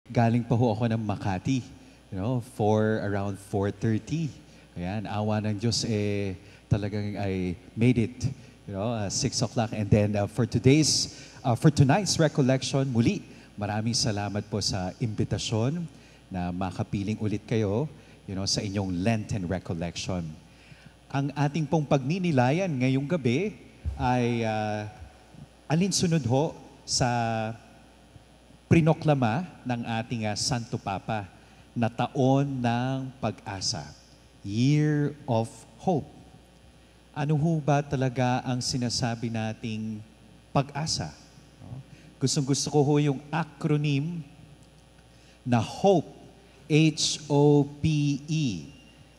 Galing pa ho ako ng Makati, for around 4:30. Ayan, awa ng Diyos talagang I made it, 6 o'clock. And then for tonight's recollection, muli, maraming salamat po sa imbitasyon na makapiling ulit kayo, sa inyong Lenten recollection. Ang ating pong pagninilayan ngayong gabi ay alinsunod ho sa prinoklama ng ating Santo Papa na taon ng pag-asa. Year of Hope. Ano ho ba talaga ang sinasabi nating pag-asa? Gustong-gusto ko ho yung acronym na HOPE. H-O-P-E.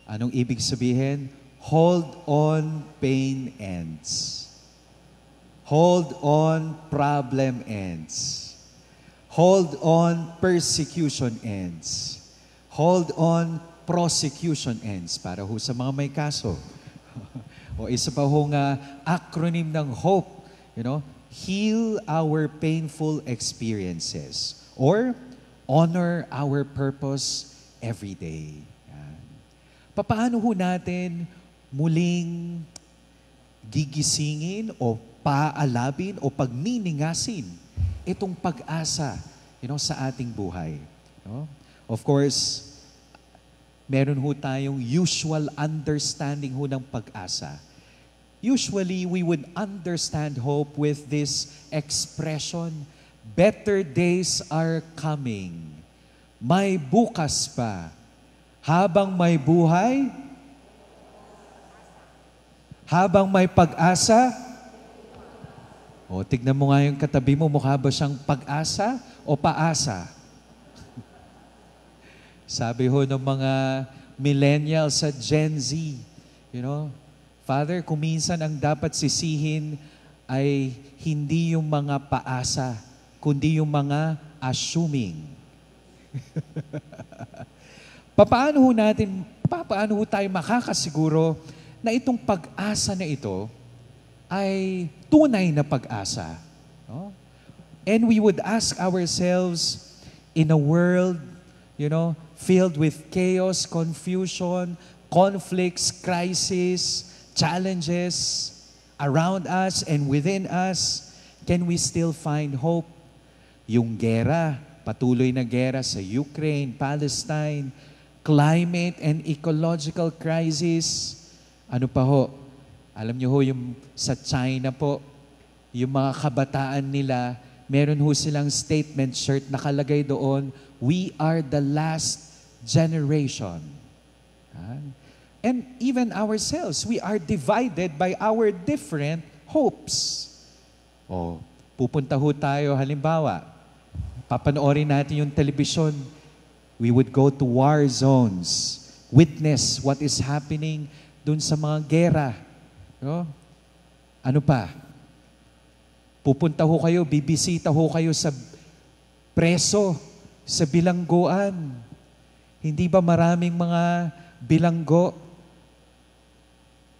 Anong ibig sabihin? Hold on, pain ends. Hold on, problem ends. Hold on, persecution ends. Hold on, prosecution ends. Para ho sa mga may kaso. O isa pa ho nga acronym ng HOPE. Heal our painful experiences. Or honor our purpose every day. Yan. Paano ho natin muling gigisingin o paalabin o pagniningasin itong pag-asa, sa ating buhay. Of course, meron ho tayong usual understanding ho ng pag-asa. Usually, we would understand hope with this expression, better days are coming. May bukas pa. Habang may buhay, habang may pag-asa, tignan mo nga yung katabi mo, mukha ba siyang pag-asa o paasa? Sabi ho ng mga millennials sa Gen Z, Father, kung minsan ang dapat sisihin ay hindi yung mga paasa, kundi yung mga assuming. Paano ho tayo makakasiguro na itong pag-asa na ito ay tunay na pag-asa? And we would ask ourselves, in a world, filled with chaos, confusion, conflicts, crisis, challenges around us and within us, can we still find hope? Yung gera, patuloy na gera sa Ukraine, Palestine, climate and ecological crisis. Ano pa ho? Alam niyo ho, yung sa China po, yung mga kabataan nila, meron ho silang statement shirt, nakalagay doon, we are the last generation. And even ourselves, we are divided by our different hopes. Pupunta ho tayo, halimbawa, papanoorin natin yung television, we would go to war zones, witness what is happening dun sa mga gera. Ano pa? Pupunta ho kayo, bibisita ho kayo sa preso, sa bilangguan. Hindi ba maraming mga bilanggo?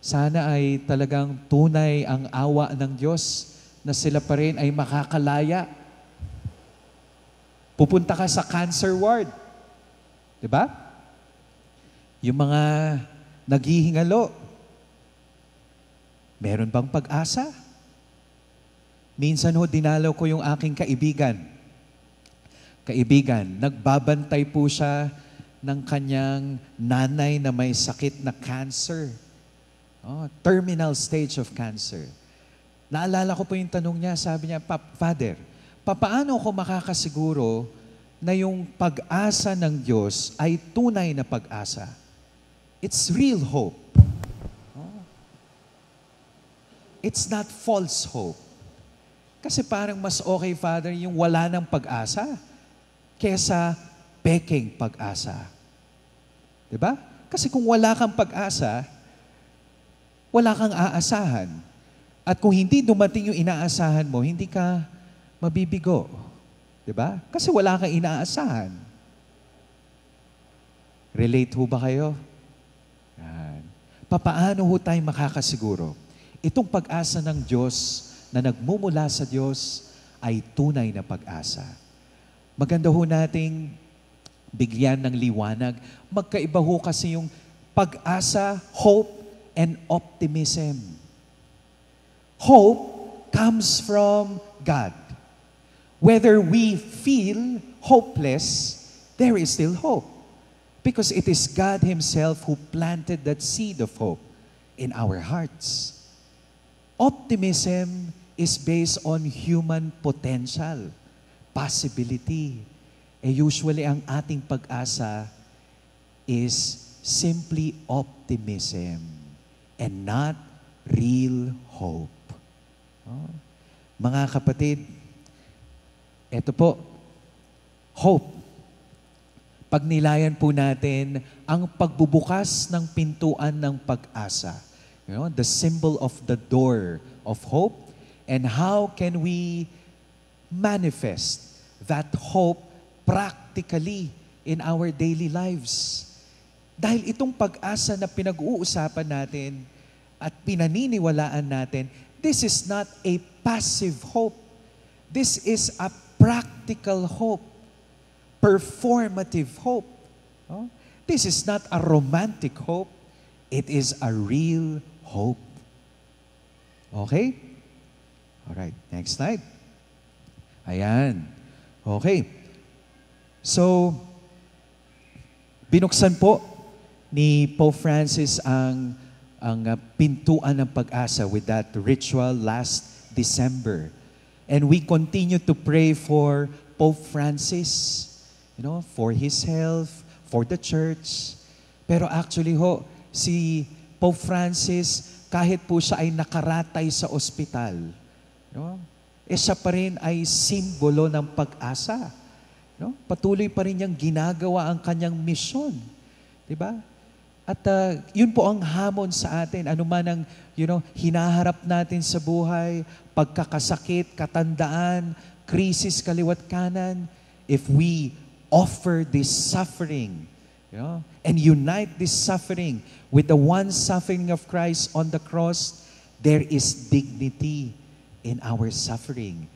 Sana ay talagang tunay ang awa ng Diyos na sila pa rin ay makakalaya. Pupunta ka sa cancer ward. Diba? Yung mga naghihingalo. Meron bang pag-asa? Minsan ho, dinalaw ko yung aking kaibigan. Nagbabantay po siya ng kanyang nanay na may sakit na cancer. Terminal stage of cancer. Naalala ko po yung tanong niya, sabi niya, Father, paano ako makakasiguro na yung pag-asa ng Diyos ay tunay na pag-asa? It's real hope. It's not false hope. Kasi parang mas okay, Father, yung wala ng pag-asa kesa peking pag-asa. Diba? Kasi kung wala kang pag-asa, wala kang aasahan. At kung hindi dumating yung inaasahan mo, hindi ka mabibigo. Diba? Kasi wala kang inaasahan. Relate ho ba kayo? Yan. Paano ho tayo makakasiguro? Itong pag-asa ng Diyos na nagmumula sa Diyos ay tunay na pag-asa. maganda ho nating bigyan ng liwanag. Magkaiba ho kasi yung pag-asa, hope, and optimism. Hope comes from God. Whether we feel hopeless, there is still hope. Because it is God Himself who planted that seed of hope in our hearts. Optimism is based on human potential, possibility. Usually ang ating pag-asa is simply optimism and not real hope. Mga kapatid, ito po, hope. Pag nilayan po natin ang pagbubukas ng pintuan ng pag-asa. The symbol of the door of hope, and how can we manifest that hope practically in our daily lives? Dahil itong pag-asa na pinag-uusapan natin at pinaniniwalaan natin, this is not a passive hope. This is a practical hope, performative hope. This is not a romantic hope. It is a real hope. Okay? Alright, next slide. Ayan. Okay. So, binuksan po ni Pope Francis ang pintuan ng pag-asa with that ritual last December. And we continue to pray for Pope Francis, for his health, for the church. Pero actually ho, si Pope Francis, kahit po siya ay nakaratay sa ospital, siya pa rin ay simbolo ng pag-asa. Patuloy pa rin niyang ginagawa ang kanyang misyon. Diba? At yun po ang hamon sa atin. Ano man ang hinaharap natin sa buhay, pagkakasakit, katandaan, krisis, kaliwat kanan, if we offer this suffering, and unite this suffering with the one suffering of Christ on the cross, there is dignity in our suffering,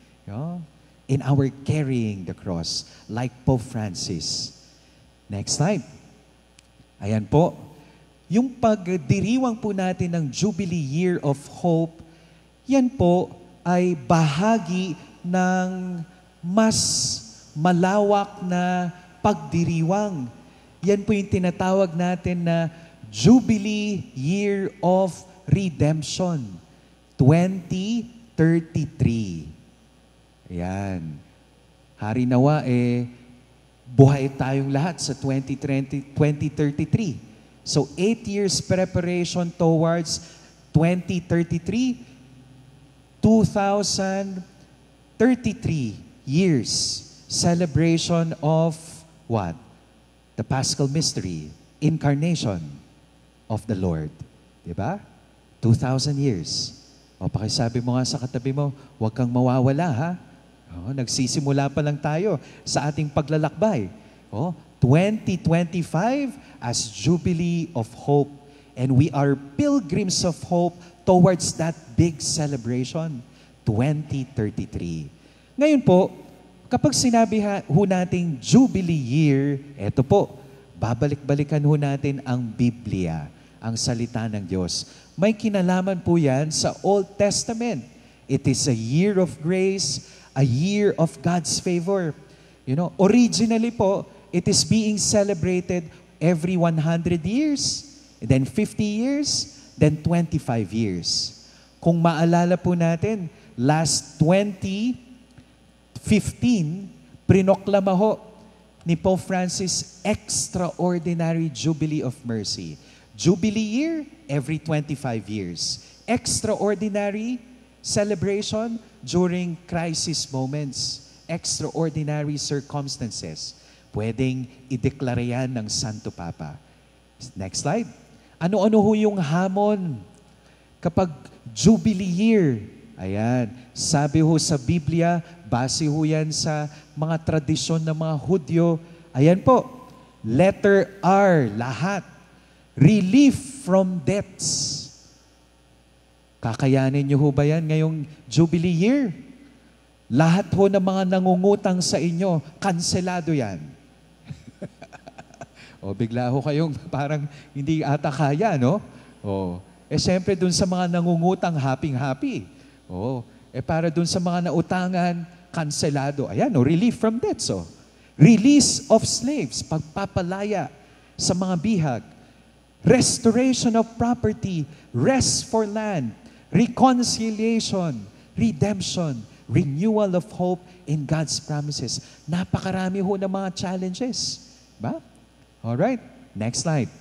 in our carrying the cross, like Pope Francis. Next slide. Ayan po. Yung pagdiriwang po natin ng Jubilee Year of Hope, yan po ay bahagi ng mas malawak na pagdiriwang. Yan po yung tinatawag natin na Jubilee Year of Redemption 2033. Ayan. Hari nawa, buhay tayong lahat sa 2033. So 8 years preparation towards 2033, 2033 years celebration of what? The Paschal Mystery, Incarnation of the Lord. Diba? 2,000 years. O pakisabi mo nga sa katabi mo, huwag kang mawawala ha. Nagsisimula pa lang tayo sa ating paglalakbay. 2025 as Jubilee of Hope. And we are pilgrims of hope towards that big celebration, 2033. Ngayon po, kapag sinabi ho nating Jubilee Year, eto po, babalik-balikan ho natin ang Biblia, ang salita ng Diyos. May kinalaman po yan sa Old Testament. It is a year of grace, a year of God's favor. Originally po, it is being celebrated every 100 years, then 50 years, then 25 years. Kung maalala po natin, last 2015, prinoklama ho ni Pope Francis extraordinary Jubilee of Mercy. Jubilee year, every 25 years. Extraordinary celebration during crisis moments. Extraordinary circumstances. Pwedeng ideklara yan ng Santo Papa. Next slide. Ano-ano ho yung hamon kapag Jubilee year? Ayan. Sabi ho sa Biblia, base ho yan sa mga tradisyon ng mga Hudyo. Ayan po. Letter R, lahat. Relief from debts. Kakayanin niyo ho ba yan ngayong Jubilee year? Lahat ho ng mga nangungutang sa inyo, kanselado yan. O bigla ho kayong parang hindi ata kaya, no? O, siyempre dun sa mga nangungutang, happy-happy. O, para dun sa mga nautangan, kanselado. Ayan, relief from debt. So, release of slaves, pagpapalaya sa mga bihag. Restoration of property, rest for land, reconciliation, redemption, renewal of hope in God's promises. Napakarami ho ng mga challenges. Ba? Alright, next slide.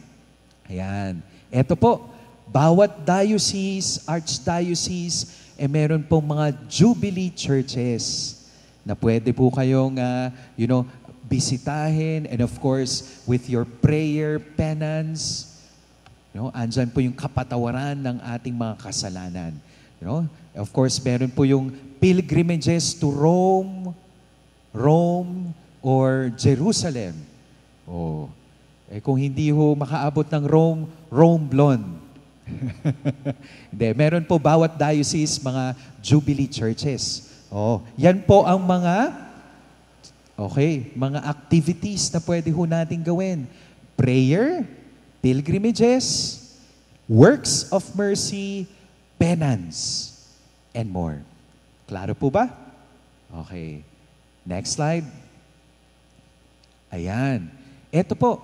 Ayan. Ito po, bawat diocese, archdiocese, meron pong mga Jubilee churches na pwede po kayong, bisitahin, and of course, with your prayer, penance, andyan po yung kapatawaran ng ating mga kasalanan. Of course, meron po yung pilgrimages to Rome, or Jerusalem. Kung hindi ho makaabot ng Rome blonde. Hindi, meron po bawat diocese mga Jubilee churches. Yan po ang mga activities na pwede ho natin gawin. Prayer, pilgrimages, works of mercy, penance, and more. Klaro po ba? Okay. Next slide. Ayan. Ito po,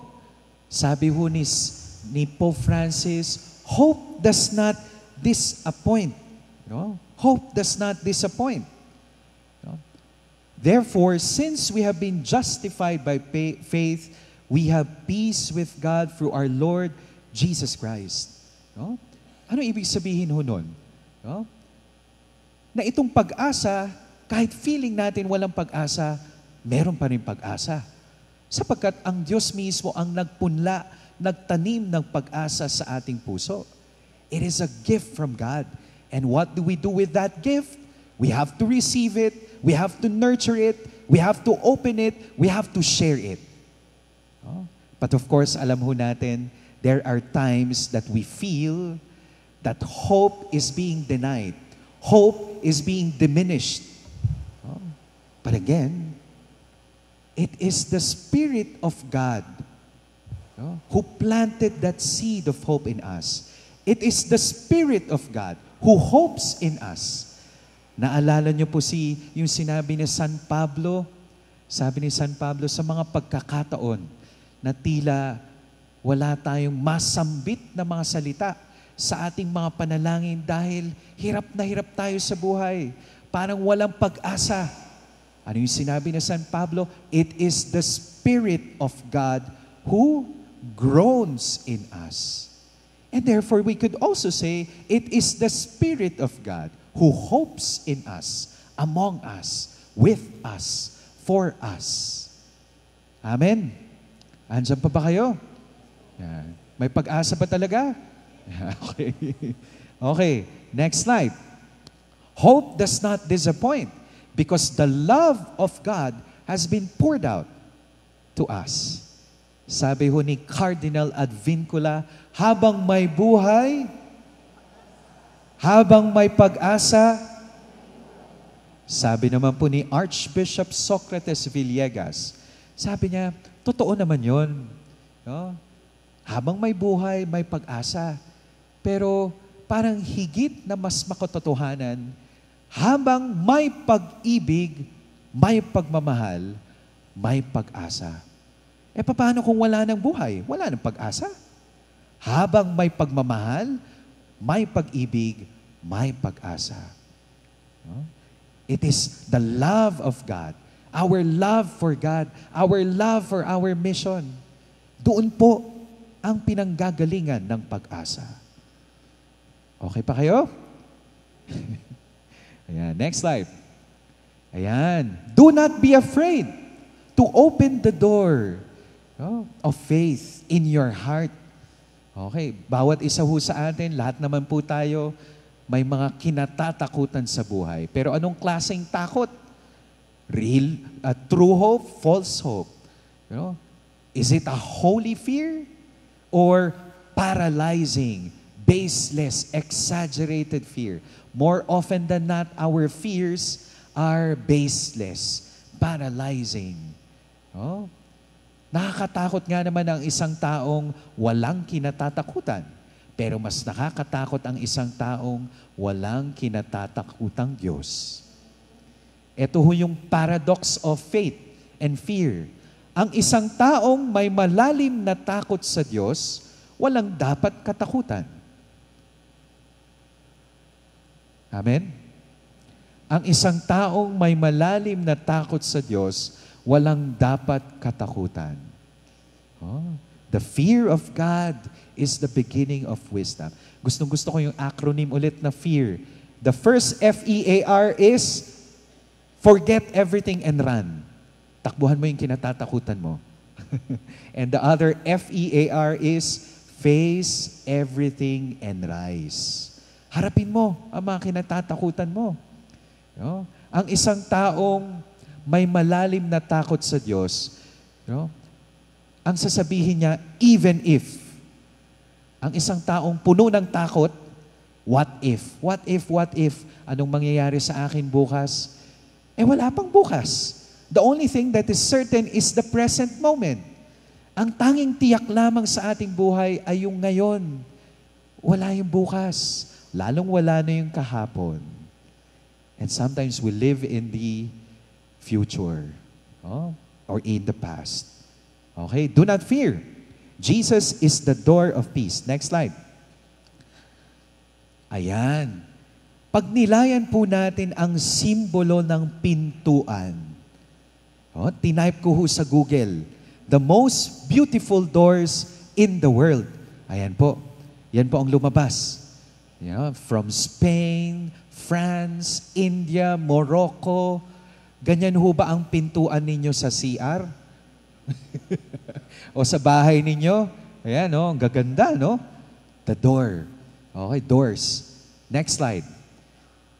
sabi ho ni Pope Francis, hope does not disappoint. Hope does not disappoint. Therefore, since we have been justified by faith, we have peace with God through our Lord Jesus Christ. Ano ibig sabihin ho nun? Na itong pag-asa, kahit feeling natin walang pag-asa, meron pa rin pag-asa. Sapagkat ang Diyos mismo ang nagpunla, nagtanim ng pag-asa sa ating puso. It is a gift from God. And what do we do with that gift? We have to receive it, we have to nurture it, we have to open it, we have to share it. But of course, alam ho natin, there are times that we feel that hope is being denied. Hope is being diminished. But again, it is the Spirit of God who planted that seed of hope in us. It is the Spirit of God who hopes in us. Naalala niyo po yung sinabi ni San Pablo? Sabi ni San Pablo, sa mga pagkakataon na tila wala tayong masambit na mga salita sa ating mga panalangin dahil hirap na hirap tayo sa buhay. Parang walang pag-asa. Ano yung sinabi ni San Pablo? It is the Spirit of God who groans in us. And therefore, we could also say, it is the Spirit of God who hopes in us, among us, with us, for us. Amen? Andiyan pa ba kayo? Yan. May pag-asa pa talaga? Okay. Okay, next slide. Hope does not disappoint because the love of God has been poured out to us. Sabi ho ni Cardinal Advincula, habang may buhay, habang may pag-asa, sabi naman po ni Archbishop Socrates Villegas, sabi niya, totoo naman yun. Habang may buhay, may pag-asa. Pero parang higit na mas makatotohanan, habang may pag-ibig, may pagmamahal, may pag-asa. Paano kung wala ng buhay? Wala ng pag-asa. Habang may pagmamahal, may pag-ibig, may pag-asa. It is the love of God, our love for God, our love for our mission. Doon po ang pinanggagalingan ng pag-asa. Okay pa kayo? Ayan, next slide. Ayan. Do not be afraid to open the door of faith in your heart. Okay, bawat isa ho sa atin, lahat naman po tayo, may mga kinatatakutan sa buhay. Pero anong klaseng takot? Real, true hope, false hope. Is it a holy fear? Or paralyzing, baseless, exaggerated fear? More often than not, our fears are baseless, paralyzing. Oh? Nakakatakot nga naman ang isang taong walang kinatatakutan. Pero mas nakakatakot ang isang taong walang kinatatakutang Diyos. Ito ho yung paradox of faith and fear. Ang isang taong may malalim na takot sa Diyos, walang dapat katakutan. Amen? Ang isang taong may malalim na takot sa Diyos, walang dapat katakutan. Oh, the fear of God is the beginning of wisdom. Gustong-gusto ko yung acronym ulit na fear. The first F-E-A-R is forget everything and run. Takbuhan mo yung kinatatakutan mo. And the other F-E-A-R is face everything and rise. Harapin mo ang mga kinatatakutan mo. No? Ang isang taong may malalim na takot sa Diyos, no? Ang sasabihin niya, even if. Ang isang taong puno ng takot, what if? What if, what if? Anong mangyayari sa akin bukas? Eh wala pang bukas. The only thing that is certain is the present moment. Ang tanging tiyak lamang sa ating buhay ay yung ngayon. Wala yung bukas. Lalong wala na yung kahapon. And sometimes we live in the future, or in the past. Okay? Do not fear. Jesus is the door of peace. Next slide. Ayan. Pag nilayan po natin ang simbolo ng pintuan, tinype ko ho sa Google, the most beautiful doors in the world. Ayan po. Yan po ang lumabas. From Spain, France, India, Morocco. Ganyan ho ba ang pintuan ninyo sa CR? O sa bahay ninyo? Ayan, no? Ang gaganda, no? The door. Okay, doors. Next slide.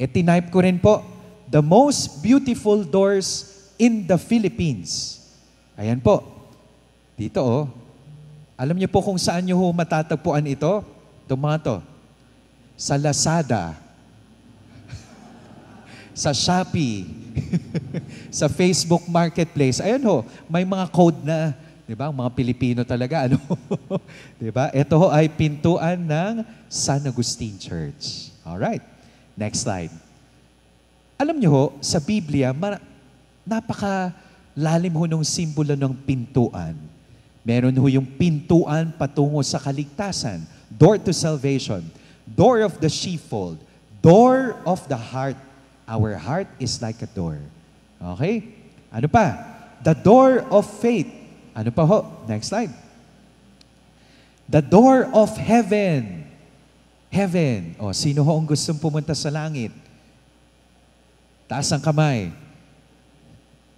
Tinype ko rin po, the most beautiful doors in the Philippines. Ayan po. Dito, oh. Alam niyo po kung saan niyo ho matatagpuan ito? Ito mga to. Sa Lazada. Sa Shopee. Sa Facebook Marketplace. Ayan ho, may mga code na, di ba? Mga Pilipino talaga, ano? Di ba? Ito ho ay pintuan ng San Agustin Church. Alright. Next slide. Alam niyo ho, sa Biblia, napakalalim ho ng simbolo ng pintuan. Meron ho yung pintuan patungo sa kaligtasan. Door to salvation. Door of the sheepfold. Door of the heart. Our heart is like a door. Okay? Ano pa? The door of faith. Ano pa ho? Next slide. The door of heaven. Heaven. O, sino ho ang gustong pumunta sa langit? Taas ang kamay.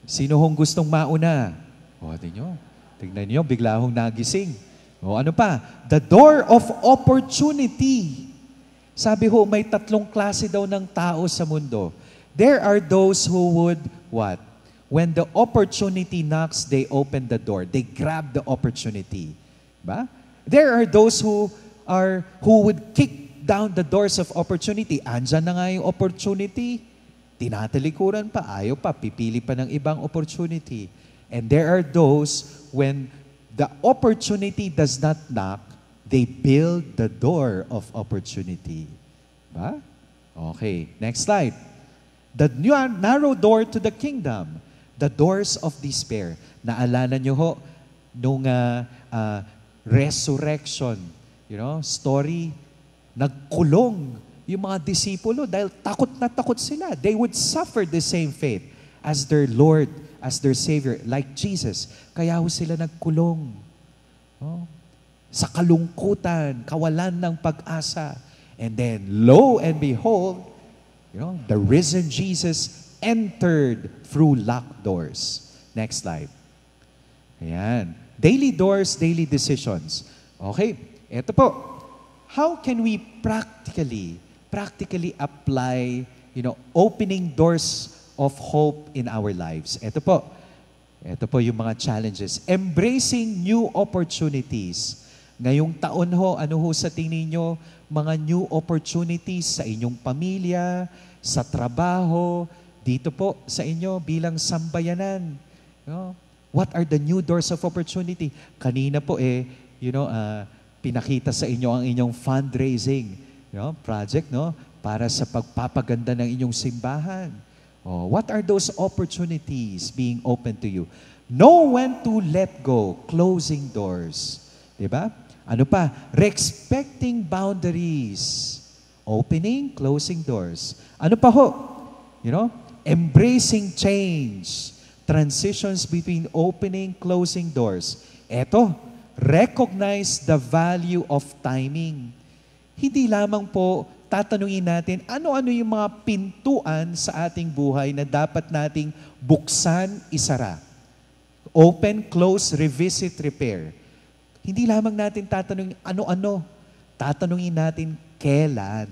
Sino ho ang gustong mauna? O, tingnan nyo, bigla hong nagising. O, ano pa? The door of opportunity. Sabi ho, may tatlong klase daw ng tao sa mundo. There are those who would, what? When the opportunity knocks, they open the door. They grab the opportunity. Ba? There are those who would kick down the doors of opportunity. Andyan na nga yung opportunity. Tinatalikuran pa, ayaw pa, pipili pa ng ibang opportunity. And there are those, when the opportunity does not knock, they build the door of opportunity. Ba? Okay, next slide. The narrow door to the kingdom, the doors of despair. Naalala nyo ho, nung resurrection, story, nagkulong yung mga disipulo dahil takot na takot sila. They would suffer the same fate as their Lord, as their Savior, like Jesus. Kaya ho sila nagkulong. Sa kalungkutan, kawalan ng pag-asa. And then, lo and behold, the risen Jesus entered through locked doors. Next slide. Ayan. Daily doors, daily decisions. Okay, eto po. How can we practically apply, opening doors of hope in our lives? Ito po yung mga challenges. Embracing new opportunities. Ngayong taon ho, ano ho sa tingin nyo, mga new opportunities sa inyong pamilya, sa trabaho, dito po sa inyo bilang sambayanan. No? What are the new doors of opportunity? Kanina po pinakita sa inyo ang inyong fundraising project para sa pagpapaganda ng inyong simbahan. What are those opportunities being open to you? Know when to let go, closing doors. Diba? Ano pa? Respecting boundaries. Opening, closing doors. Ano pa ho? Embracing change. Transitions between opening, closing doors. Eto, recognize the value of timing. Hindi lamang po tatanungin natin, ano-ano yung mga pintuan sa ating buhay na dapat nating buksan, isara. Open, close, revisit, repair. Hindi lamang natin tatanungin ano-ano. Tatanungin natin kailan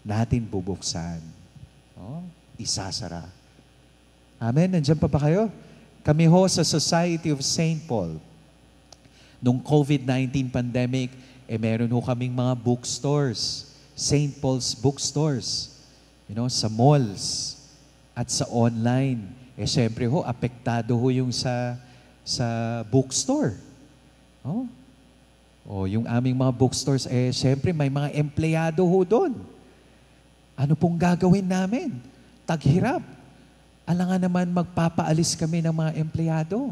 natin bubuksan. Isasara. Amen? Nandiyan pa ba kayo? Kami ho sa Society of St. Paul. Nung COVID-19 pandemic, meron ho kaming mga bookstores. St. Paul's bookstores. Sa malls at sa online. Siyempre ho, apektado ho yung sa bookstore. Yung aming mga bookstores, siyempre may mga empleyado ho doon. Ano pong gagawin namin? Taghirap. Alangan naman magpapaalis kami ng mga empleyado.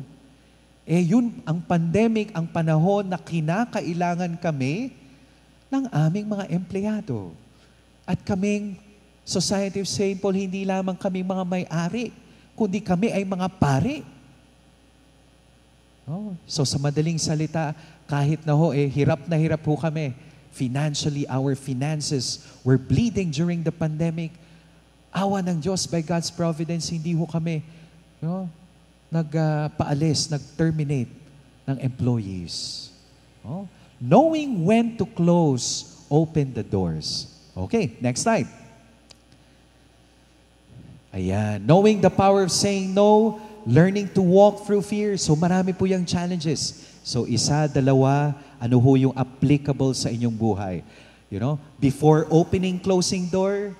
Yun ang pandemic, ang panahon na kinakailangan kami ng aming mga empleyado. At kaming Society of St. Paul, hindi lamang kami mga may-ari, kundi kami ay mga pari. So sa madaling salita, kahit na hirap na hirap po kami. Financially, our finances were bleeding during the pandemic. Awa ng Diyos, by God's providence, hindi ho kami nagpaalis, nag-terminate ng employees. Knowing when to close, open the doors. Okay, next slide. Ayan. Knowing the power of saying no, learning to walk through fear. So marami po yung challenges. So isa, dalawa, ano ho yung applicable sa inyong buhay? Before opening, closing door,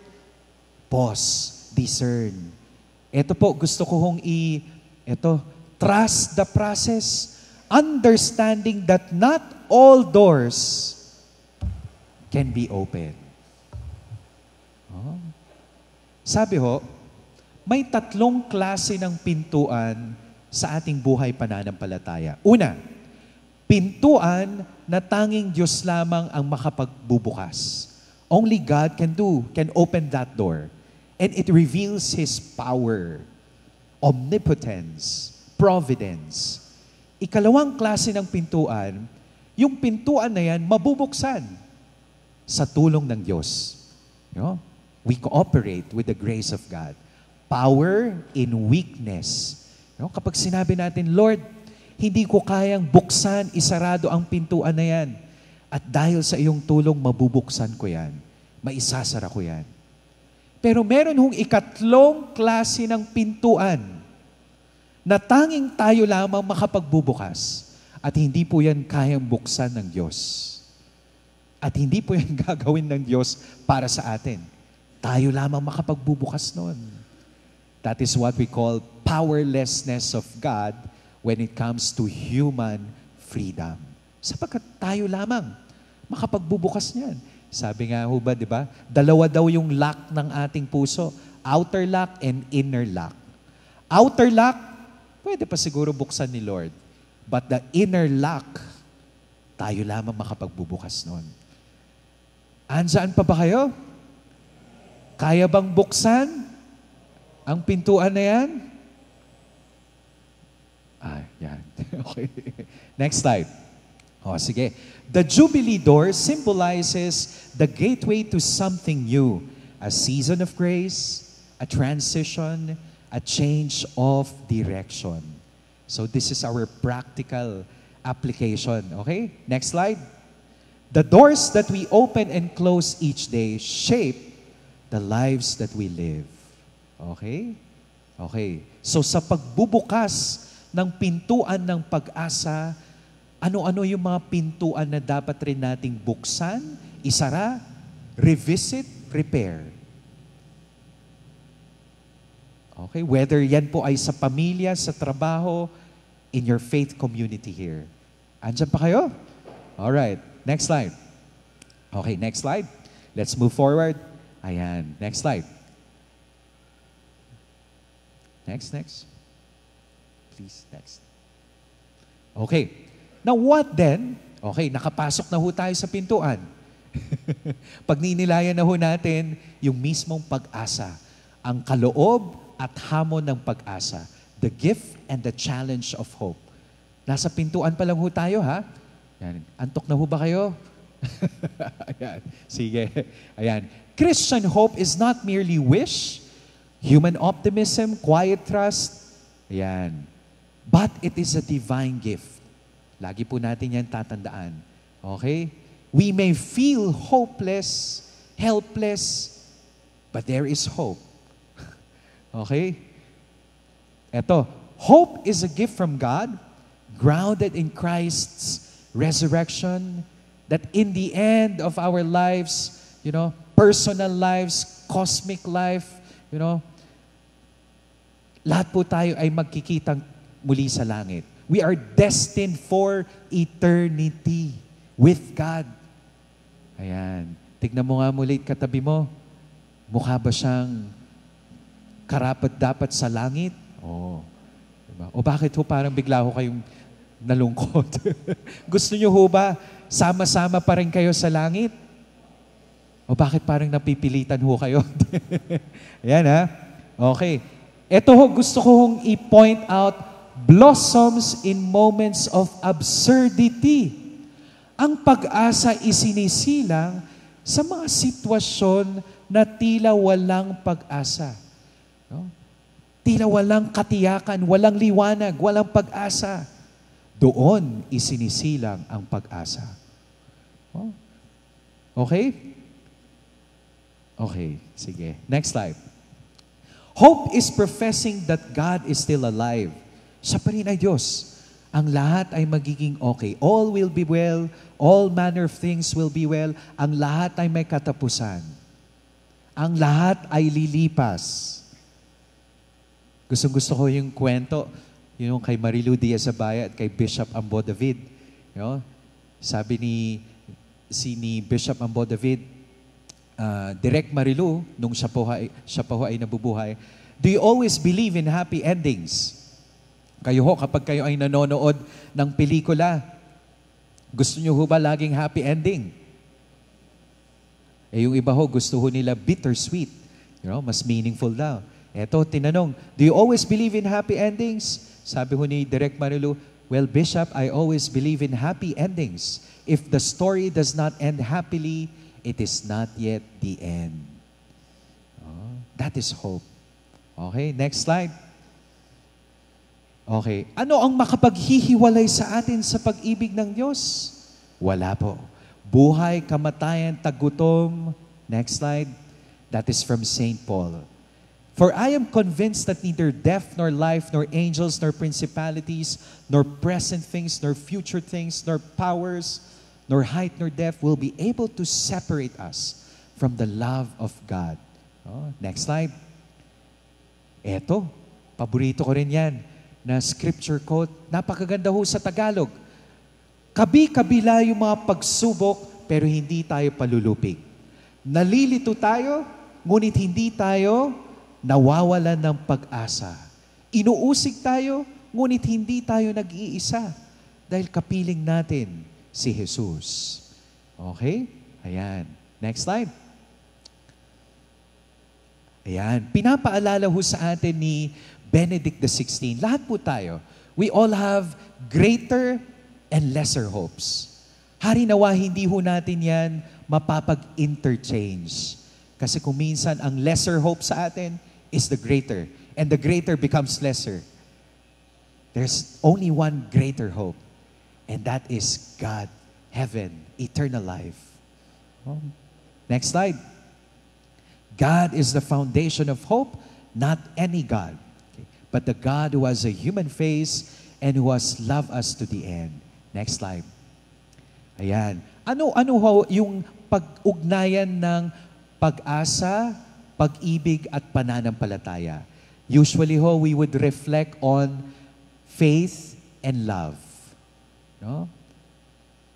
pause, discern. Ito po, gusto ko hong trust the process, understanding that not all doors can be open. Sabi ho, may tatlong klase ng pintuan sa ating buhay pananampalataya. Una, pintuan na tanging Diyos lamang ang makapagbubukas. Only God can open that door. And it reveals His power, omnipotence, providence. Ikalawang klase ng pintuan, yung pintuan na yan mabubuksan sa tulong ng Diyos. We cooperate with the grace of God. Power in weakness. Kapag sinabi natin, Lord, hindi ko kayang buksan, isarado ang pintuan na yan. At dahil sa iyong tulong, mabubuksan ko yan. Maisasara ko yan. Pero meron hong ikatlong klase ng pintuan na tanging tayo lamang makapagbubukas. At hindi po yan kayang buksan ng Diyos. At hindi po yan gagawin ng Diyos para sa atin. Tayo lamang makapagbubukas nun. That is what we call powerlessness of God when it comes to human freedom. Sapagkat tayo lamang makapagbubukas niyan. Sabi nga ho ba, di ba? Dalawa daw yung lock ng ating puso. Outer lock and inner lock. Outer lock, pwede pa siguro buksan ni Lord. But the inner lock, tayo lamang makapagbubukas nun. Andyan pa ba kayo? Kaya bang buksan ang pintuan na yan? Yan. Okay. Next slide. Sige. The Jubilee door symbolizes the gateway to something new. A season of grace, a transition, a change of direction. So this is our practical application. Okay? Next slide. The doors that we open and close each day shape the lives that we live. Okay? Okay. So sa pagbubukas ng pintuan ng pag-asa, ano-ano yung mga pintuan na dapat rin nating buksan, isara, revisit, repair. Okay? Whether yan po ay sa pamilya, sa trabaho, in your faith community here. Andyan pa kayo? Alright. Next slide. Okay, next slide. Let's move forward. Ayan. Next slide. Next. Please, next. Okay. Now what then? Okay, nakapasok na ho tayo sa pintuan. Pag ninilayan na ho natin yung mismong pag-asa, ang kaloob at hamon ng pag-asa, the gift and the challenge of hope. Nasa pintuan pa lang ho tayo, ha? Yan. Antok na ho ba kayo? Ayan. Sige. Ayan. Christian hope is not merely wish, human optimism, quiet trust. Ayan. But it is a divine gift. Lagi po natin yan tatandaan. Okay? We may feel hopeless, helpless, but there is hope. Okay? Eto, hope is a gift from God, grounded in Christ's resurrection, that in the end of our lives, personal lives, cosmic life, lahat po tayo ay magkikitang muli sa langit. We are destined for eternity with God. Ayan. Tignan mo nga muli katabi mo. Mukha ba siyang karapat-dapat sa langit? Oo. Diba? O bakit ho parang bigla ho kayong nalungkot? Gusto niyo ho ba sama-sama pa rin kayo sa langit? O bakit parang napipilitan ho kayo? Ayan ha. Okay. Ito ho, gusto ko hong i-point out, blossoms in moments of absurdity. Ang pag-asa isinisilang sa mga sitwasyon na tila walang pag-asa. No? Tila walang katiyakan, walang liwanag, walang pag-asa. Doon isinisilang ang pag-asa. Oh. Okay? Okay, sige. Next slide. Hope is professing that God is still alive. Siya pa rin ay Diyos. Ang lahat ay magiging okay. All will be well. All manner of things will be well. Ang lahat ay may katapusan. Ang lahat ay lilipas. Gustong-gusto ko yung kwento, yung kay Marilu Diaz-Abaya at kay Bishop Ambo David. Sabi ni Bishop Ambo David, Direk Marilu, nung siya po ay nabubuhay, do you always believe in happy endings? Kayo ho, kapag kayo ay nanonood ng pelikula, gusto nyo ho ba laging happy ending? Yung iba ho, gusto ho nila bittersweet. Mas meaningful daw. Eto, tinanong, do you always believe in happy endings? Sabi ho ni Direk Marilu, well, Bishop, I always believe in happy endings. If the story does not end happily, it is not yet the end. That is hope. Okay, next slide. Okay, ano ang makapaghihiwalay sa atin sa pag-ibig ng Diyos? Wala po. Buhay, kamatayan, tagutom. Next slide. That is from St. Paul. For I am convinced that neither death, nor life, nor angels, nor principalities, nor present things, nor future things, nor powers, nor height, nor depth will be able to separate us from the love of God. Next slide. Eto, paborito ko rin yan, na scripture quote, napakaganda ho sa Tagalog. Kabi-kabila yung mga pagsubok, pero hindi tayo palulupig. Nalilito tayo, ngunit hindi tayo nawawalan ng pag-asa. Inuusig tayo, ngunit hindi tayo nag-iisa dahil kapiling natin si Jesus. Okay? Ayan. Next slide. Ayan. Pinapaalala ho sa atin ni Benedict XVI. Lahat po tayo, we all have greater and lesser hopes. Hari nawa, hindi ho natin yan mapapag-interchange. Kasi kung minsan ang lesser hope sa atin is the greater. And the greater becomes lesser. There's only one greater hope. And that is God, heaven, eternal life. Next slide. God is the foundation of hope, not any God, but the God who has a human face and who has loved us to the end. Next slide. Ayan. Ano ho yung pag-ugnayan ng pag-asa, pag-ibig at pananampalataya? Usually we would reflect on faith and love. No?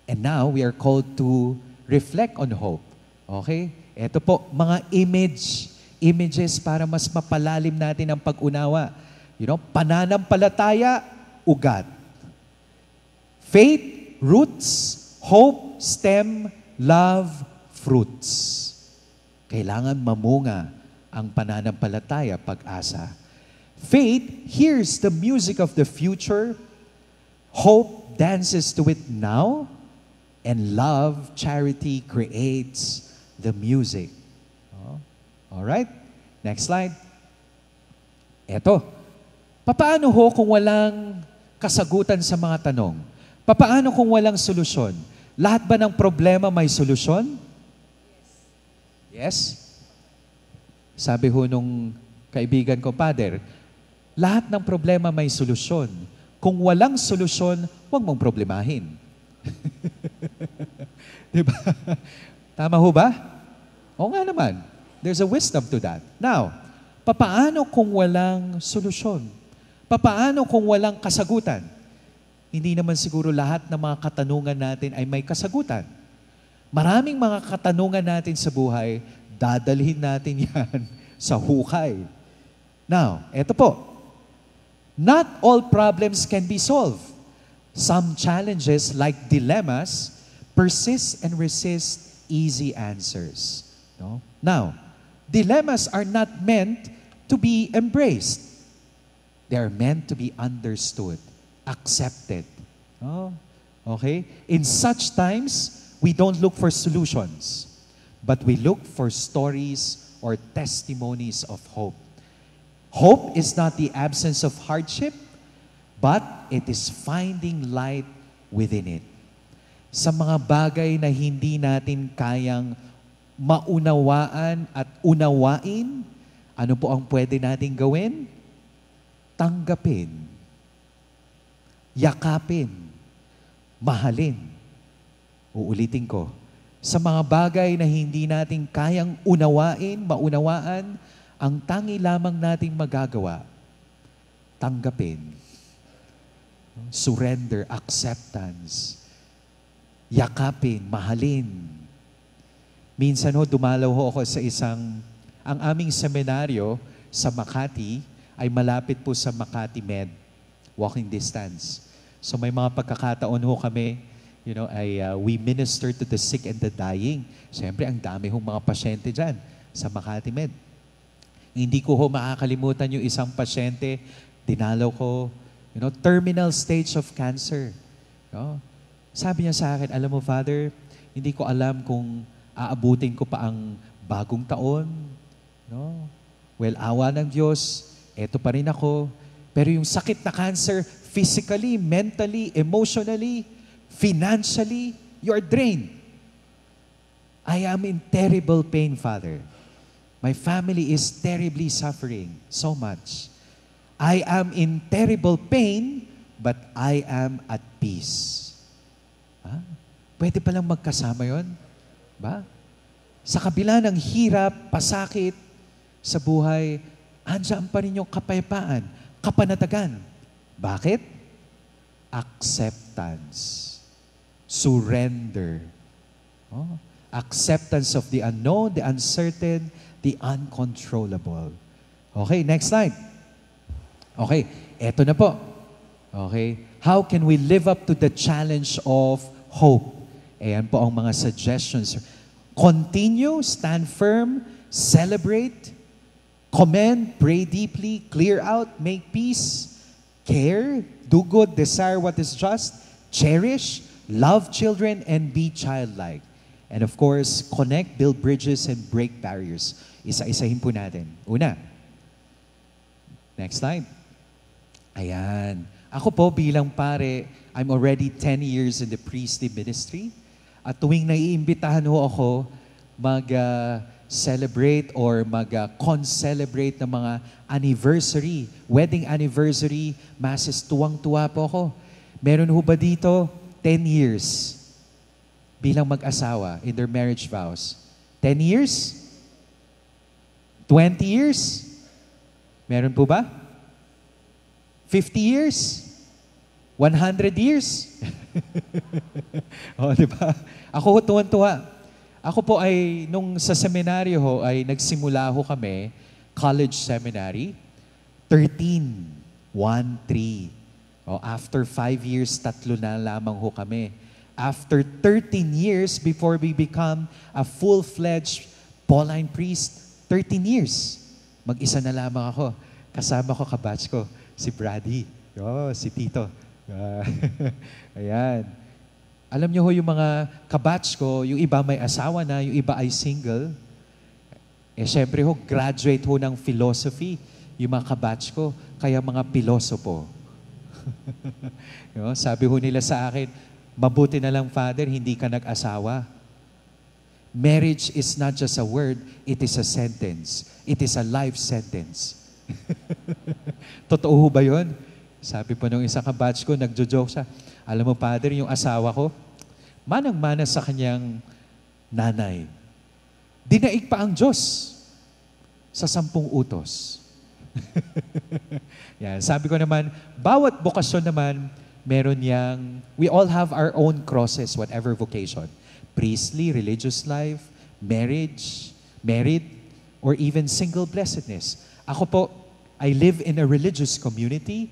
And now, we are called to reflect on hope. Okay? Ito po, mga images para mas mapalalim natin ang pag-unawa. Pananampalataya, ugat. Faith, roots. Hope, stem. Love, fruits. Kailangan mamunga ang pananampalataya, pag-asa. Faith hears the music of the future. Hope dances to it now. And love, charity, creates the music. All right? Next slide. Eto. Papaano kung walang kasagutan sa mga tanong? Papaano kung walang solusyon? Lahat ba ng problema may solusyon? Yes? Sabi nung kaibigan ko, Father, lahat ng problema may solusyon. Kung walang solusyon, huwag mong problemahin. Diba? Tama ho ba? Oo nga naman. There's a wisdom to that. Now, papaano kung walang solusyon? Papaano kung walang kasagutan? Hindi naman siguro lahat ng mga katanungan natin ay may kasagutan. Maraming mga katanungan natin sa buhay, dadalhin natin yan sa hukay. Now, eto po. Not all problems can be solved. Some challenges, like dilemmas, persist and resist easy answers. No? Now, dilemmas are not meant to be embraced. They are meant to be understood, accepted. Oh, okay? In such times, we don't look for solutions, but we look for stories or testimonies of hope. Hope is not the absence of hardship, but it is finding light within it. Sa mga bagay na hindi natin kayang maunawaan at unawain, ano po ang pwede natin gawin? Tanggapin, yakapin, mahalin. Uulitin ko, sa mga bagay na hindi natin kayang maunawaan, ang tangi lamang nating magagawa, tanggapin. Surrender, acceptance. Yakapin, mahalin. Minsan dumalaw ako sa ang aming seminaryo sa Makati ay malapit po sa Makati Med, walking distance. So may mga pagkakataon kami, we minister to the sick and the dying. Siyempre, ang dami mga pasyente dyan sa Makati Med. Hindi ko makakalimutan yung isang pasyente, dinalaw ko, terminal stage of cancer. Sabi niya sa akin, alam mo, Father, hindi ko alam kung aabutin ko pa ang bagong taon. Well, awa ng Diyos, eto pa rin ako. Pero yung sakit na cancer, physically, mentally, emotionally, financially, you're drained. I am in terrible pain, Father. My family is terribly suffering so much. I am in terrible pain, but I am at peace. Pwede palang magkasama yon, ba? Sa kabila ng hirap, pasakit sa buhay, andyan pa rin yung kapayapaan, kapanatagan. Bakit? Acceptance. Surrender. Acceptance of the unknown, the uncertain, the uncontrollable. Okay, next slide. Okay, eto na po. Okay, how can we live up to the challenge of hope? Ayan po ang mga suggestions. Continue, stand firm, celebrate, commend, pray deeply, clear out, make peace, care, do good, desire what is just, cherish, love children, and be childlike. And of course, connect, build bridges, and break barriers. Isa-isahin po natin. Una. Next slide. Ayan. Ako po bilang pare, I'm already 10 years in the priestly ministry. At tuwing naiimbitahan ako mag-celebrate or mag-con-celebrate ng mga anniversary, wedding anniversary, masses, tuwang-tuwa po ako. Meron ba dito 10 years bilang mag-asawa in their marriage vows? 10 years? 20 years? Meron po ba? 50 years? 100 years? O, di ba? Ako tuwan-tuwa. Ako po ay, nung sa seminaryo ho, ay nagsimula ho kami, college seminary, 13. O, after 5 years, 3 na lamang ho kami. After 13 years, before we become a full-fledged Pauline priest, 13 years. Mag-isa na lamang ako. Kasama ko kabatch ko, si Brady. Si Tito. Ayan. Alam niyo ho yung mga kabatch ko, yung iba may asawa na, yung iba ay single. Syempre ho, graduate ho ng philosophy, yung mga kabatch ko, kaya mga pilosopo. Sabi ho nila sa akin, mabuti na lang, Father, hindi ka nag-asawa. Marriage is not just a word, it is a sentence. It is a life sentence. Totoo ho ba yun? Sabi po nung isang kabatch ko, nagjo-joke siya, alam mo, Father, yung asawa ko, manang-mana sa kanyang nanay. Dinaig pa ang Diyos sa 10 utos. Yan. Sabi ko naman, bawat bokasyon naman, meron yang, we all have our own crosses, whatever vocation. Priestly, religious life, marriage, married, or even single blessedness. Ako po, I live in a religious community.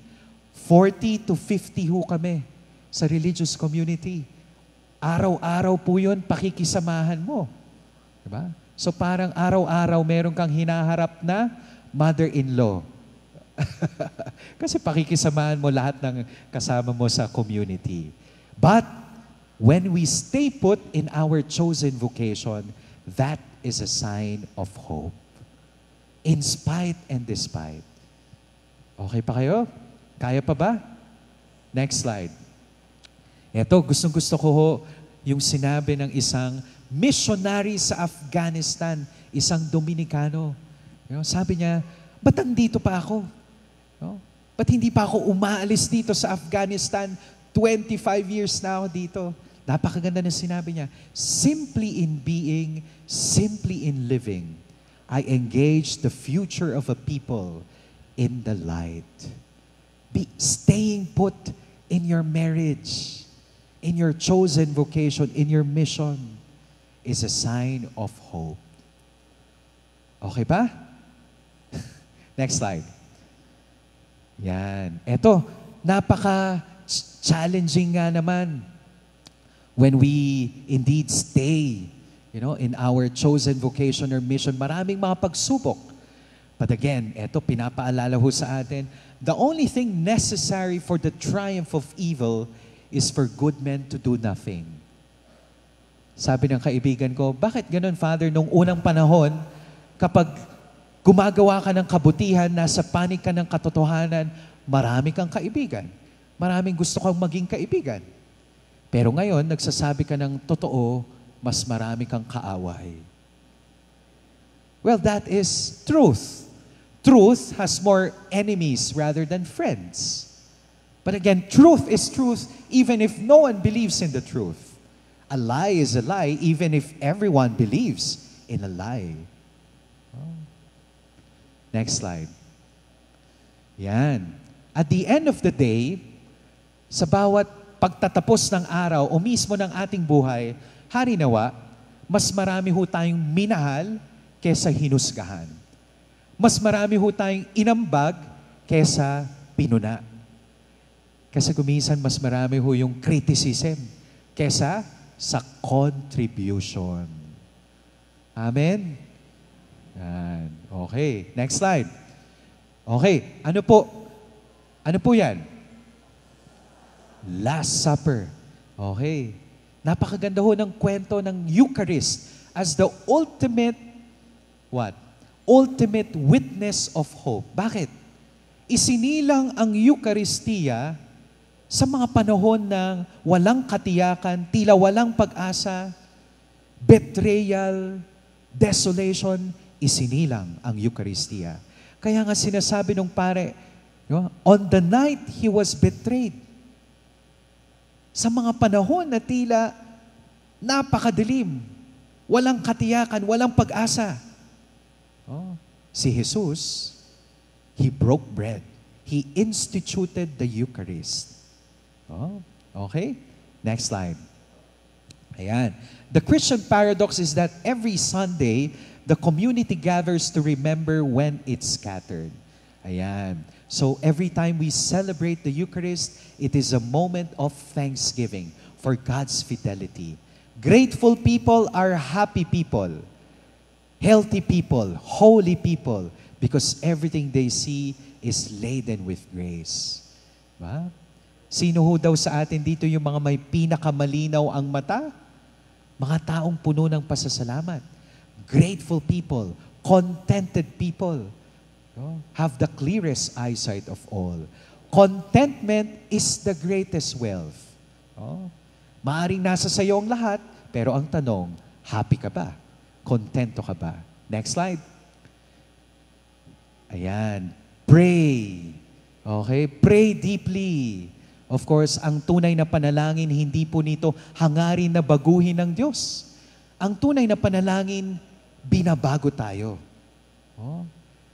40 to 50 ho kami sa religious community. Araw-araw po yun, pakikisamahan mo. Diba? So parang araw-araw meron kang hinaharap na mother-in-law. Kasi pakikisamahan mo lahat ng kasama mo sa community. But when we stay put in our chosen vocation, that is a sign of hope. In spite and despite. Okay pa kayo? Kaya pa ba? Next slide. Ito, gustong-gusto ko ho yung sinabi ng isang missionary sa Afghanistan, isang Dominikano. Sabi niya, ba't andito pa ako? Ba't hindi pa ako umaalis dito sa Afghanistan? 25 years na ako dito. Napakaganda na sinabi niya, simply in being, simply in living, I engage the future of a people in the light. Staying put in your marriage, in your chosen vocation, in your mission, is a sign of hope. Okay ba? Next slide. Yan. Eto, napaka-challenging nga naman when we indeed stay, in our chosen vocation or mission. Maraming mga pagsubok. But again, eto, pinapaalala ho sa atin, the only thing necessary for the triumph of evil is for good men to do nothing. Sabi ng kaibigan ko, bakit ganun, Father? Nung unang panahon, kapag gumagawa ka ng kabutihan, nasa panig ka ng katotohanan, marami kang kaibigan. Maraming gusto kang maging kaibigan. Pero ngayon, nagsasabi ka ng totoo, mas marami kang kaaway. Well, that is truth. Truth has more enemies rather than friends. But again, truth is truth even if no one believes in the truth. A lie is a lie even if everyone believes in a lie. Next slide. Yan. At the end of the day, sa bawat pagtatapos ng araw o mismo ng ating buhay, harinawa, mas marami ho tayong minahal kesa hinusgahan. Mas marami ho tayong inambag kesa pinuna. Kasi kuminsan mas marami ho yung criticism kesa sa contribution. Amen? Yan. Okay. Next slide. Okay. Ano po yan? Last Supper. Okay. Napakaganda ho ng kwento ng Eucharist as the ultimate, what? Ultimate witness of hope. Bakit? Isinilang ang Eucharistia sa mga panahon ng walang katiyakan, tila walang pag-asa, betrayal, desolation, isinilang ang Eucharistia. Kaya nga sinasabi nung pare, on the night he was betrayed, sa mga panahon na tila napakadilim, walang katiyakan, walang pag-asa, si Jesus, He broke bread. He instituted the Eucharist. Oh, okay? Next slide. Ayan. The Christian paradox is that every Sunday, the community gathers to remember when it's scattered. Ayan. So every time we celebrate the Eucharist, it is a moment of thanksgiving for God's fidelity. Grateful people are happy people, healthy people, holy people, because everything they see is laden with grace. Diba? Sino ho daw sa atin dito yung mga may pinakamalinaw ang mata? Mga taong puno ng pasasalamat. Grateful people, contented people, have the clearest eyesight of all. Contentment is the greatest wealth. Maaring nasa sayo ang lahat, pero ang tanong, happy ka ba? Kontento ka ba? Next slide. Ayan. Pray. Okay? Pray deeply. Of course, ang tunay na panalangin, hindi po nito hangarin na baguhin ng Diyos. Ang tunay na panalangin, binabago tayo.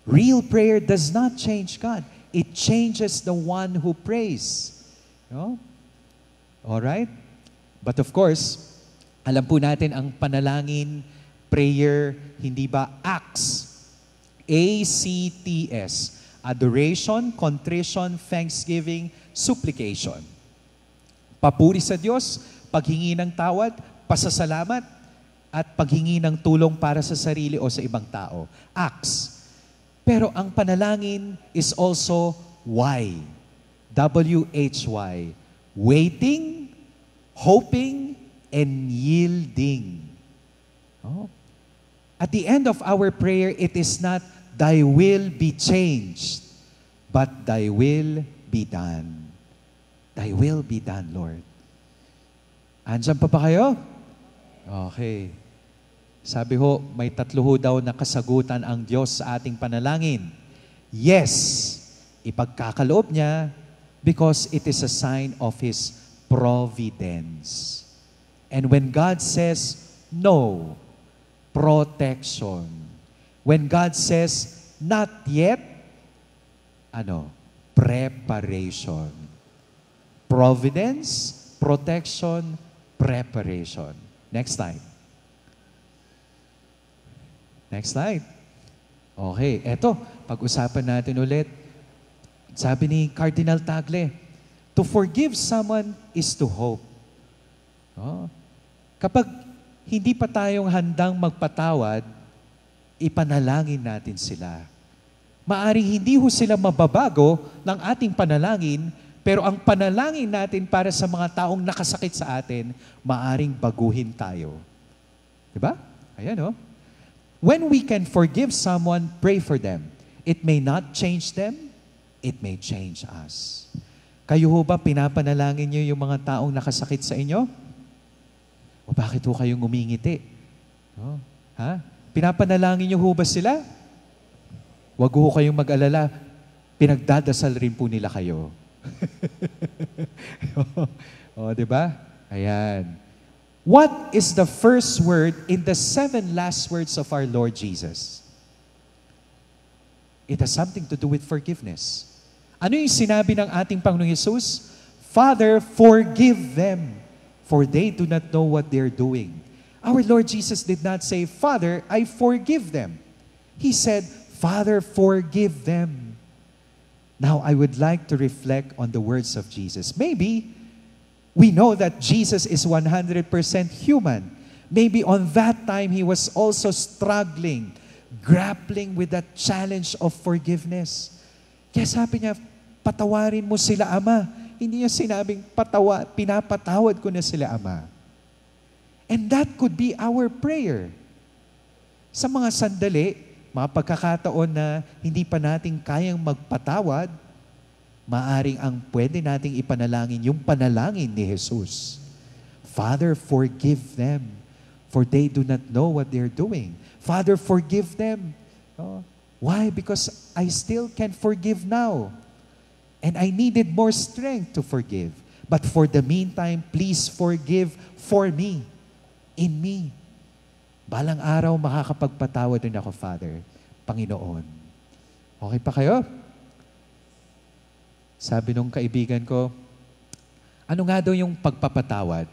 Real prayer does not change God. It changes the one who prays. Alright? But of course, alam po natin ang panalangin, prayer, hindi ba acts? ACTS. Adoration, contrition, thanksgiving, supplication. Papuri sa Diyos, paghingi ng tawad, pasasalamat, at paghingi ng tulong para sa sarili o sa ibang tao. Acts. Pero ang panalangin is also why. W-H-Y. Waiting, hoping, and yielding. At the end of our prayer, it is not, Thy will be changed, but Thy will be done. Thy will be done, Lord. Andyan pa ba kayo? Okay. Sabi ho, may tatlo ho daw na kasagutan ang Diyos sa ating panalangin. Yes, ipagkakaloob niya because it is a sign of His providence. And when God says no, protection. When God says not yet, preparation. Providence, protection, preparation. Next slide. Next slide. Okay, eto, pag-usapan natin ulit. Sabi ni Cardinal Tagle, to forgive someone is to hope. Kapag hindi pa tayong handang magpatawad, ipanalangin natin sila. Maaring hindi ho sila mababago ng ating panalangin, pero ang panalangin natin para sa mga taong nakasakit sa atin, maaring baguhin tayo. Diba? Ayan, When we can forgive someone, pray for them. It may not change them, it may change us. Kayo ho ba pinapanalangin niyo yung mga taong nakasakit sa inyo? O bakit ho kayong umingiti? Pinapanalangin niyo ho ba sila? Huwag ho kayong mag-alala. Pinagdadasal rin po nila kayo. Diba? Ayan. What is the first word in the 7 last words of our Lord Jesus? It has something to do with forgiveness. Ano yung sinabi ng ating Panginoong Hesus? Father, forgive them, for they do not know what they're doing. Our Lord Jesus did not say, Father, I forgive them. He said, Father, forgive them. Now, I would like to reflect on the words of Jesus. Maybe we know that Jesus is 100% human. Maybe on that time, He was also struggling, grappling with that challenge of forgiveness. Kaya sabi niya, patawarin mo sila, Ama. Hindi niya sinabing, pinapatawad ko na sila, Ama. And that could be our prayer. Sa mga sandali, mga pagkakataon na hindi pa natin kayang magpatawad, maaring ang pwede nating ipanalangin yung panalangin ni Jesus. Father, forgive them, for they do not know what they're doing. Father, forgive them. Why? Because I still can forgive now. And I needed more strength to forgive. But for the meantime, please forgive for me. In me. Balang araw, makakapagpatawad din ako, Father, Panginoon. Okay pa kayo? Sabi nung kaibigan ko, ano nga daw yung pagpapatawad?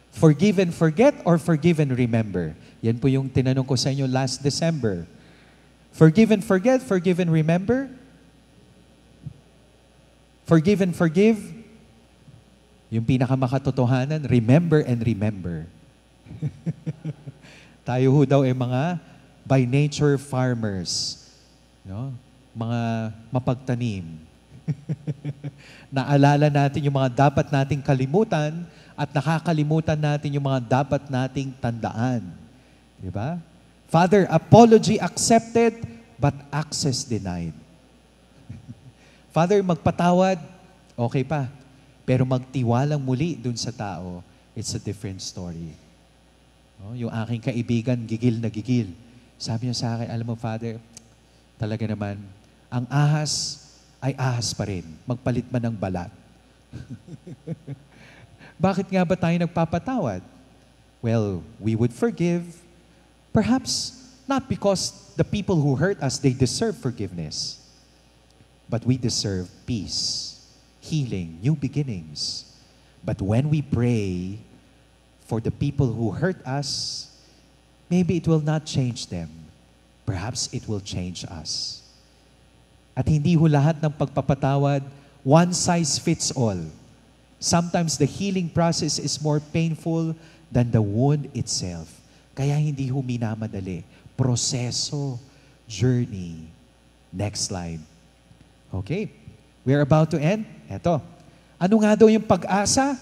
Forgive and forget or forgive and remember? Yan po yung tinanong ko sa inyo last December. Forgive and forget, forgive and remember? Forgive and forgive? Yung pinakamakatotohanan, remember and remember. Tayo ho daw ay mga by nature farmers. No? Mga mapagtanim. Naalala natin yung mga dapat nating kalimutan at nakakalimutan natin yung mga dapat nating tandaan. Diba? Father, apology accepted, but access denied. Father, magpatawad, okay pa. Pero magtiwalang muli dun sa tao, it's a different story. No? Yung aking kaibigan, gigil na gigil. Sabi niya sa akin, alam mo, Father, talaga naman, ang ahas ay ahas pa rin. Magpalit man ng balat. Bakit nga ba tayo nagpapatawad? Well, we would forgive. Perhaps not because the people who hurt us, they deserve forgiveness. But we deserve peace, healing, new beginnings. But when we pray for the people who hurt us, maybe it will not change them. Perhaps it will change us. At hindi ho lahat ng pagpapatawad, one size fits all. Sometimes the healing process is more painful than the wound itself. Kaya hindi ho minamadali. Proseso, journey. Next slide. Okay. We're about to end. Eto. Ano nga daw yung pag-asa?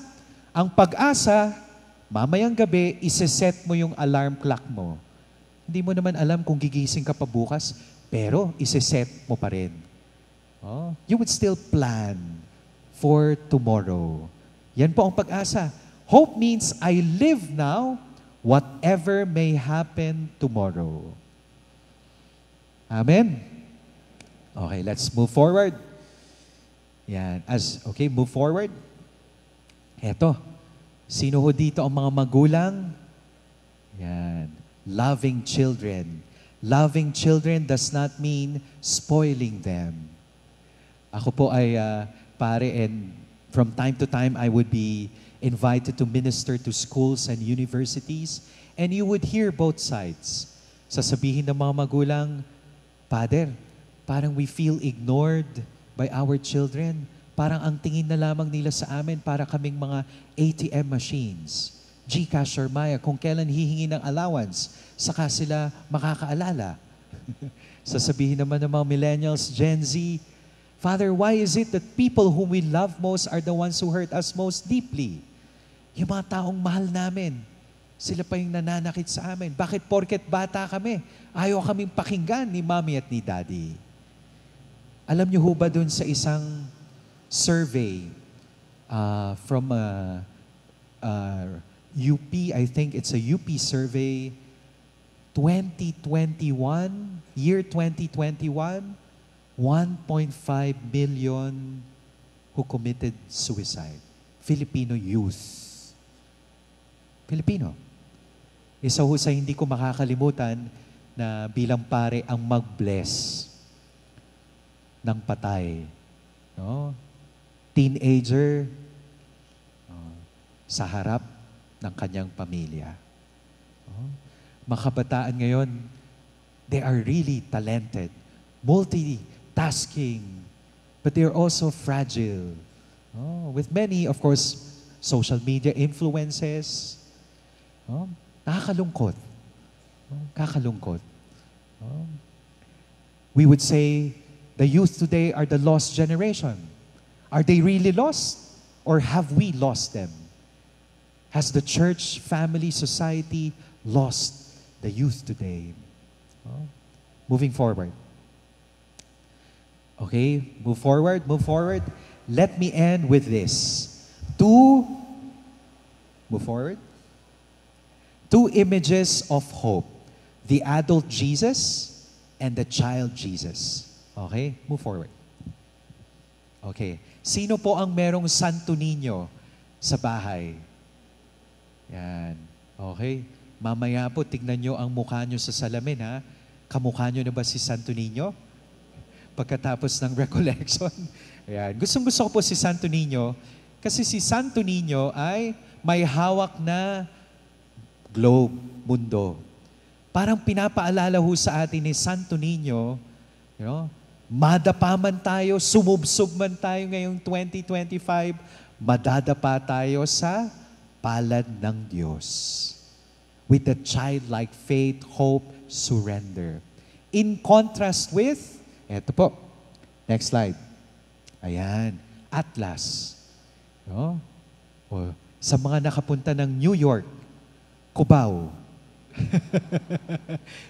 Ang pag-asa, mamayang gabi, iseset mo yung alarm clock mo. Hindi mo naman alam kung gigising ka pa bukas, pero iseset mo pa rin. Oh, you would still plan for tomorrow. Yan po ang pag-asa. Hope means I live now, whatever may happen tomorrow. Amen? Okay, let's move forward. Yan. Okay, move forward. Eto. Sino ho dito ang mga magulang? Yan. Loving children. Loving children does not mean spoiling them. Ako po ay pare, and from time to time I would be invited to minister to schools and universities, and you would hear both sides. Sasabihin ng mga magulang, Father, parang we feel ignored by our children. Parang ang tingin na lamang nila sa amin para kaming mga ATM machines. GCash or Maya, kung kailan hihingi ng allowance, saka sila makakaalala. Sasabihin naman ng mga millennials, Gen Z, Father, why is it that people whom we love most are the ones who hurt us most deeply? Yung mga taong mahal namin, sila pa yung nananakit sa amin. Bakit porket bata kami, ayaw kaming pakinggan ni Mommy at ni Daddy? Alam niyo ho ba dun sa isang survey from UP, I think it's a UP survey, 2021, year 2021, 1.5 million who committed suicide. Filipino youth. Filipino. Isa ho sa hindi ko makakalimutan na bilang pare ang mag-bless ng patay. No? Teenager sa harap ng kanyang pamilya. Makabataan ngayon, they are really talented, multitasking, but they're also fragile. With many, of course, social media influences. Nakakalungkot. Kakalungkot. We would say, the youth today are the lost generation. Are they really lost? Or have we lost them? Has the church, family, society lost the youth today? Moving forward. Okay, move forward, move forward. Let me end with this. Move forward. Two images of hope. The adult Jesus and the child Jesus. Okay, move forward. Okay, sino po ang merong Santo Niño sa bahay? Yan. Okay, mamaya po tignan nyo ang mukha nyo sa salamin, ha? Kamukha nyo na ba si Santo Niño? pagkatapos ng recollection. Ayan. Gustong-gusto ko po si Santo Niño kasi si Santo Niño ay may hawak na globe, mundo. Parang pinapaalala ho sa atin ni Santo Niño, madapa man tayo, sumubsob man tayo ngayong 2025, madadapa tayo sa palad ng Diyos. With the childlike faith, hope, surrender. In contrast with, eto po, next slide. Ayan, Atlas. No? O, sa mga nakapunta ng New York, Cubao.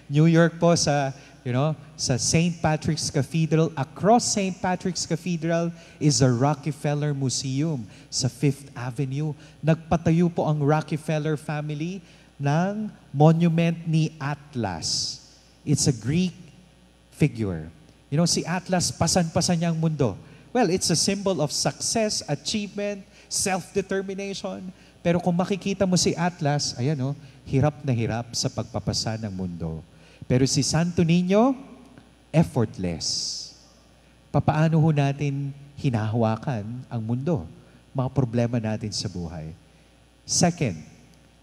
New York po sa, sa St. Patrick's Cathedral. Across St. Patrick's Cathedral is a Rockefeller Museum sa 5th Avenue. Nagpatayo po ang Rockefeller family ng monument ni Atlas. It's a Greek figure. Si Atlas, pasan-pasan niya ang mundo. Well, it's a symbol of success, achievement, self-determination. Pero kung makikita mo si Atlas, hirap na hirap sa pagpapasa ng mundo. Pero si Santo Niño, effortless. Papaano ho natin hinahawakan ang mundo? Mga problema natin sa buhay. Second,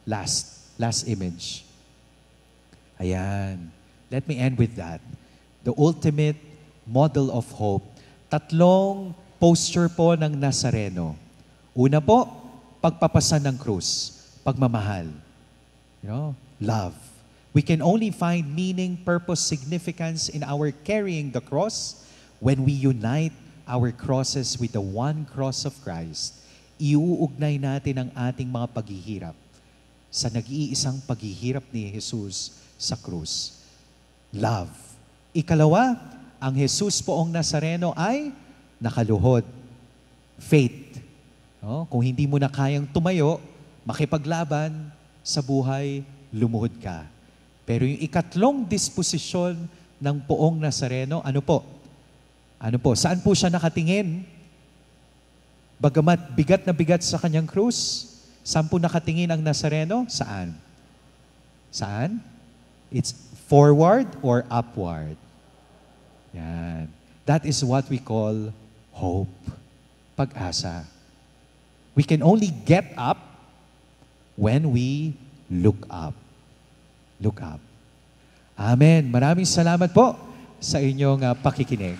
last image. Ayan. Let me end with that. The ultimate model of hope. Tatlong posture po ng Nazareno. Una po, pagpapasan ng krus. Pagmamahal. Love. We can only find meaning, purpose, significance in our carrying the cross when we unite our crosses with the one cross of Christ. Iuugnay natin ang ating mga paghihirap sa nag-iisang paghihirap ni Jesus sa krus. Love. Ikalawa, ang Jesus poong Nazareno ay nakaluhod. Faith. Kung hindi mo na kayang tumayo, makipaglaban sa buhay, lumuhod ka. Pero yung ikatlong disposisyon ng poong Nazareno, ano po? Saan po siya nakatingin? Bagamat bigat na bigat sa kanyang krus, saan po nakatingin ang Nazareno? Saan? Saan? It's forward or upward. Yan. That is what we call hope. Pag-asa. We can only get up when we look up. Look up. Amen. Maraming salamat po sa inyong pakikinig.